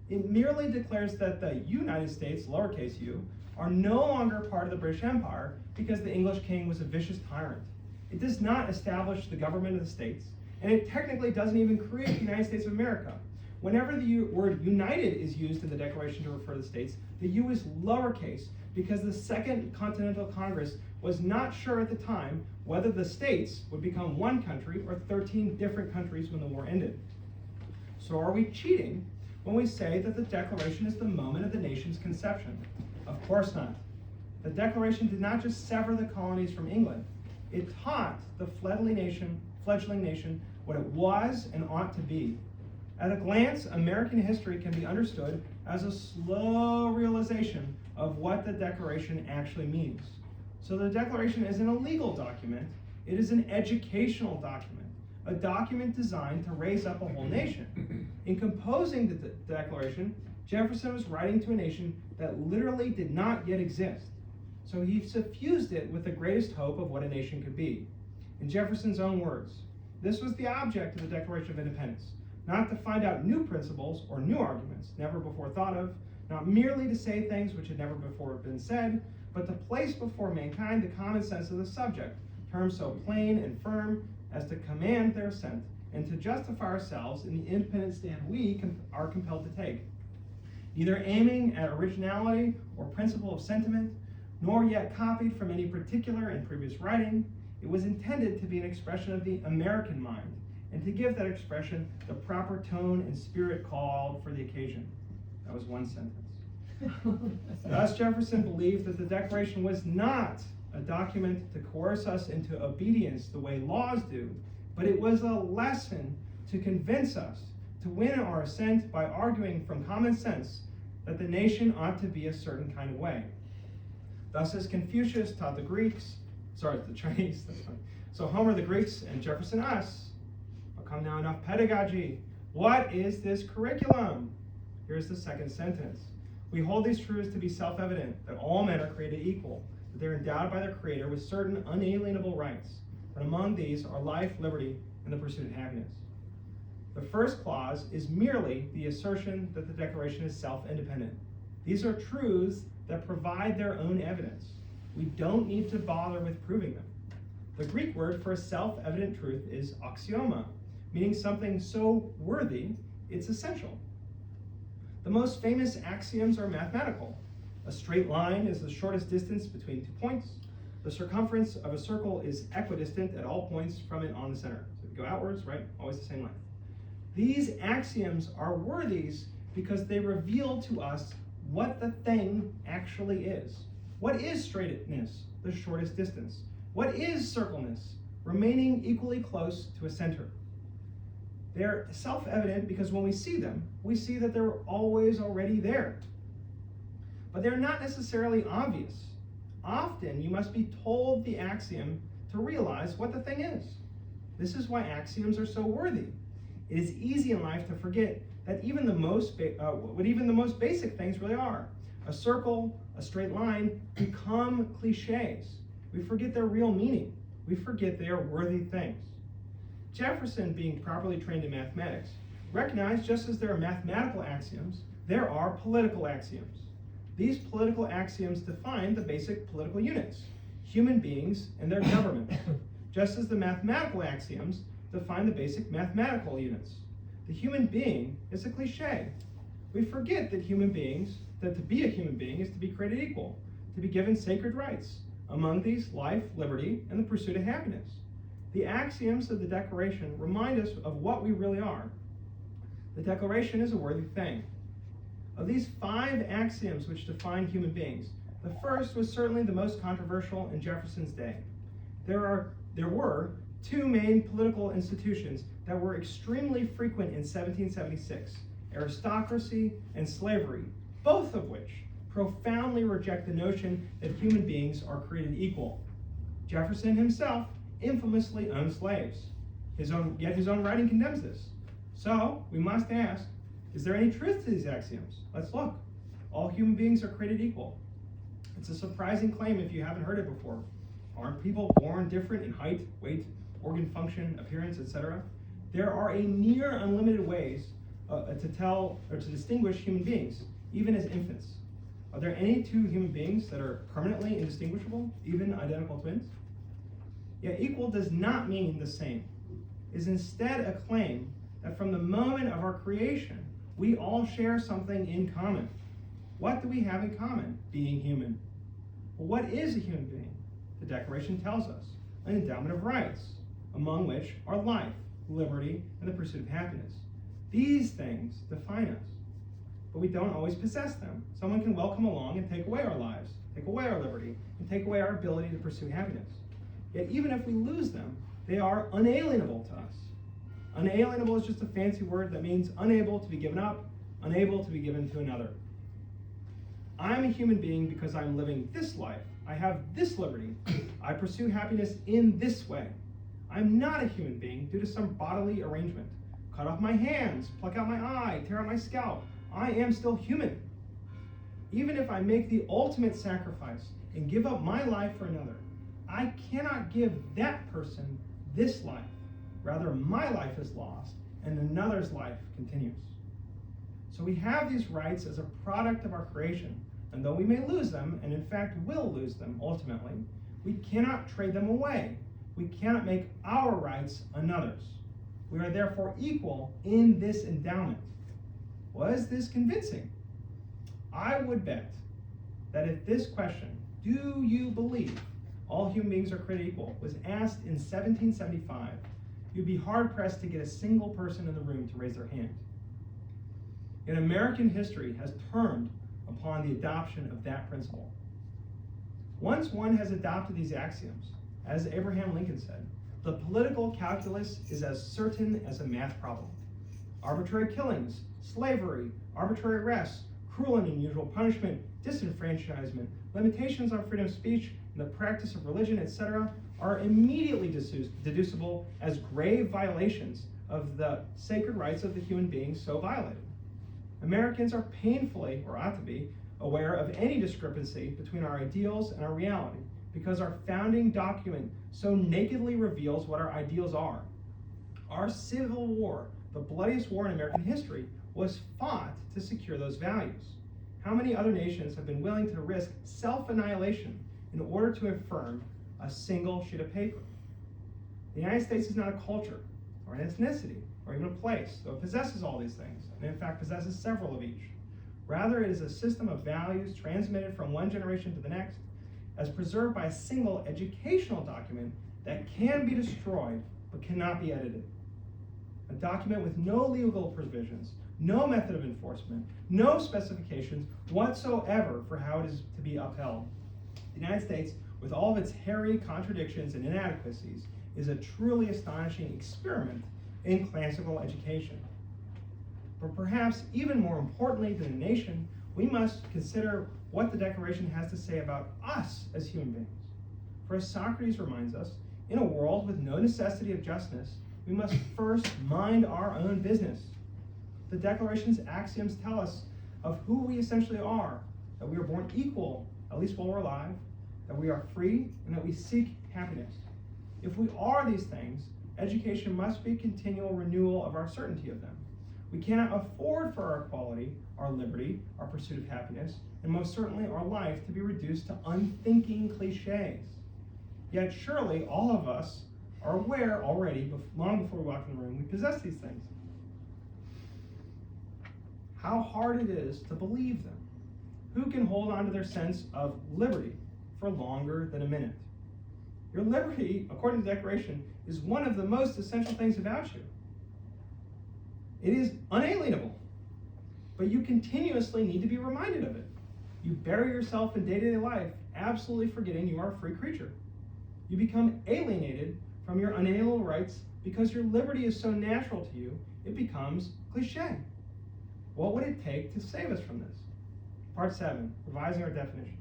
It merely declares that the United States, lowercase u, are no longer part of the British Empire because the English king was a vicious tyrant. It does not establish the government of the states, and it technically doesn't even create the United States of America. Whenever the word united is used in the Declaration to refer to the states, the U is lowercase because the Second Continental Congress was not sure at the time whether the states would become one country or 13 different countries when the war ended. So are we cheating when we say that the Declaration is the moment of the nation's conception? Of course not. The Declaration did not just sever the colonies from England. It taught the fledgling nation what it was and ought to be. At a glance, American history can be understood as a slow realization of what the Declaration actually means. So the Declaration isn't a legal document, it is an educational document, a document designed to raise up a whole nation. In composing the Declaration, Jefferson was writing to a nation that literally did not yet exist. So he suffused it with the greatest hope of what a nation could be. In Jefferson's own words, this was the object of the Declaration of Independence, not to find out new principles or new arguments never before thought of, not merely to say things which had never before been said, but to place before mankind the common sense of the subject, terms so plain and firm as to command their assent, and to justify ourselves in the independent stand we are compelled to take, neither aiming at originality or principle of sentiment, nor yet copied from any particular and previous writing. It was intended to be an expression of the American mind, and to give that expression the proper tone and spirit called for the occasion. That was one sentence. Thus, Jefferson believed that the Declaration was not a document to coerce us into obedience the way laws do, but it was a lesson to convince us to win our assent by arguing from common sense that the nation ought to be a certain kind of way. Thus, as Confucius taught the Chinese, that's fine. So Homer the Greeks and Jefferson us. Come now, enough pedagogy. What is this curriculum? Here's the second sentence. We hold these truths to be self-evident, that all men are created equal, that they're endowed by their Creator with certain unalienable rights, that among these are life, liberty, and the pursuit of happiness. The first clause is merely the assertion that the Declaration is self-independent. These are truths that provide their own evidence. We don't need to bother with proving them. The Greek word for a self-evident truth is axioma, meaning something so worthy, it's essential. The most famous axioms are mathematical. A straight line is the shortest distance between 2 points. The circumference of a circle is equidistant at all points from it on the center. So if you go outwards, right, always the same length. These axioms are worthies because they reveal to us what the thing actually is. What is straightness? The shortest distance. What is circleness? Remaining equally close to a center. They're self-evident because when we see them, we see that they're always already there. But they're not necessarily obvious. Often you must be told the axiom to realize what the thing is. This is why axioms are so worthy. It is easy in life to forget that even the most basic things really are. A circle, a straight line become cliches. We forget their real meaning. We forget they are worthy things. Jefferson, being properly trained in mathematics, recognized just as there are mathematical axioms, there are political axioms. These political axioms define the basic political units, human beings and their government, just as the mathematical axioms define the basic mathematical units. The human being is a cliche. We forget that to be a human being is to be created equal, to be given sacred rights, among these life, liberty, and the pursuit of happiness. The axioms of the Declaration remind us of what we really are. The Declaration is a worthy thing. Of these 5 axioms which define human beings, the first was certainly the most controversial in Jefferson's day. There were two main political institutions that were extremely frequent in 1776, aristocracy and slavery, both of which profoundly reject the notion that human beings are created equal. Jefferson himself infamously owned slaves. Yet his own writing condemns this. So we must ask, is there any truth to these axioms? Let's look. All human beings are created equal. It's a surprising claim if you haven't heard it before. Aren't people born different in height, weight, organ function, appearance, etc.? There are a near unlimited ways to distinguish human beings, even as infants. Are there any two human beings that are permanently indistinguishable, even identical twins? Yet equal does not mean the same. It is instead a claim that from the moment of our creation, we all share something in common. What do we have in common? Being human. Well, what is a human being? The Declaration tells us, an endowment of rights, among which are life, liberty, and the pursuit of happiness. These things define us, but we don't always possess them. Someone can well come along and take away our lives, take away our liberty, and take away our ability to pursue happiness. Yet even if we lose them, they are unalienable to us. Unalienable is just a fancy word that means unable to be given up, unable to be given to another. I'm a human being because I'm living this life. I have this liberty. I pursue happiness in this way. I'm not a human being due to some bodily arrangement. Cut off my hands, pluck out my eye, tear out my scalp. I am still human. Even if I make the ultimate sacrifice and give up my life for another, I cannot give that person this life. Rather, my life is lost and another's life continues. So we have these rights as a product of our creation, and though we may lose them, and in fact will lose them ultimately, we cannot trade them away. We cannot make our rights another's. We are therefore equal in this endowment. Was this convincing? I would bet that if this question, do you believe all human beings are created equal, was asked in 1775, you'd be hard-pressed to get a single person in the room to raise their hand. Yet American history has turned upon the adoption of that principle. Once one has adopted these axioms, as Abraham Lincoln said, the political calculus is as certain as a math problem. Arbitrary killings, slavery, arbitrary arrests, cruel and unusual punishment, disenfranchisement, limitations on freedom of speech, and the practice of religion, etc., are immediately deducible as grave violations of the sacred rights of the human beings so violated. Americans are painfully, or ought to be, aware of any discrepancy between our ideals and our reality, because our founding document so nakedly reveals what our ideals are. Our Civil War, the bloodiest war in American history, was fought to secure those values. How many other nations have been willing to risk self-annihilation in order to affirm a single sheet of paper? The United States is not a culture, or an ethnicity, or even a place, though it possesses all these things, and in fact possesses several of each. Rather, it is a system of values transmitted from one generation to the next, as preserved by a single educational document that can be destroyed but cannot be edited. A document with no legal provisions, no method of enforcement, no specifications whatsoever for how it is to be upheld. The United States, with all of its hairy contradictions and inadequacies, is a truly astonishing experiment in classical education. But perhaps even more importantly than a nation, we must consider what the Declaration has to say about us as human beings. For as Socrates reminds us, in a world with no necessity of justness, we must first mind our own business. The Declaration's axioms tell us of who we essentially are, that we are born equal, at least while we're alive, that we are free, and that we seek happiness. If we are these things, education must be a continual renewal of our certainty of them. We cannot afford for our equality, our liberty, our pursuit of happiness, and most certainly our life to be reduced to unthinking cliches. Yet surely all of us are aware already, long before we walk in the room, we possess these things. How hard it is to believe them. Who can hold on to their sense of liberty for longer than a minute? Your liberty, according to the Declaration, is one of the most essential things about you. It is unalienable, but you continuously need to be reminded of it. You bury yourself in day-to-day life, absolutely forgetting you are a free creature. You become alienated from your unalienable rights because your liberty is so natural to you, it becomes cliche. What would it take to save us from this? Part 7, revising our definitions.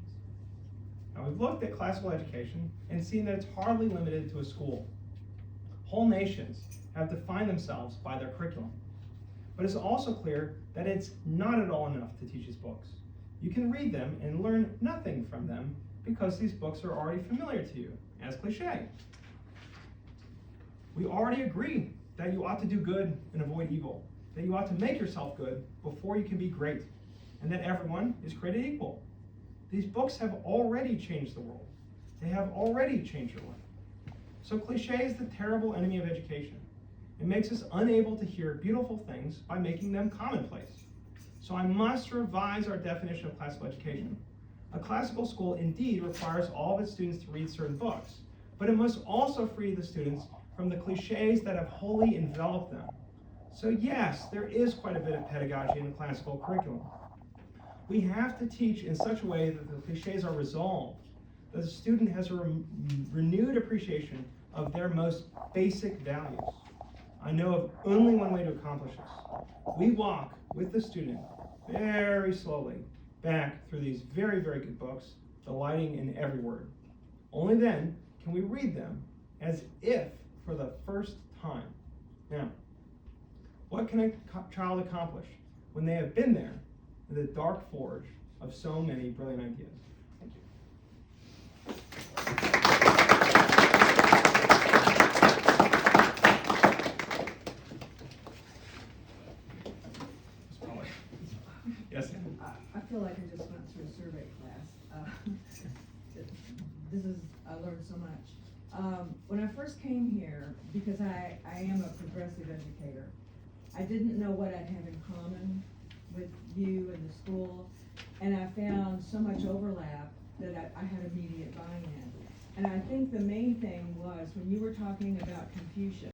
Now we've looked at classical education and seen that it's hardly limited to a school. Whole nations have defined themselves by their curriculum. But it's also clear that it's not at all enough to teach these books. You can read them and learn nothing from them because these books are already familiar to you as cliche. We already agree that you ought to do good and avoid evil, that you ought to make yourself good before you can be great, and that everyone is created equal. These books have already changed the world. They have already changed your life. So cliche is the terrible enemy of education. It makes us unable to hear beautiful things by making them commonplace. So I must revise our definition of classical education. A classical school indeed requires all of its students to read certain books, but it must also free the students from the cliches that have wholly enveloped them. So yes, there is quite a bit of pedagogy in the classical curriculum. We have to teach in such a way that the cliches are resolved, that the student has a renewed appreciation of their most basic values. I know of only one way to accomplish this. We walk with the student very slowly back through these very, very good books, delighting in every word. Only then can we read them as if for the first time. Now, what can a child accomplish when they have been there in the dark forge of so many brilliant ideas? Thank you. Yes. I feel like I just went through a survey class. I learned so much. When I first came here, because I am a progressive educator, I didn't know what I'd have in common with you and the school, and I found so much overlap that I had immediate buy-in. And I think the main thing was when you were talking about Confucius,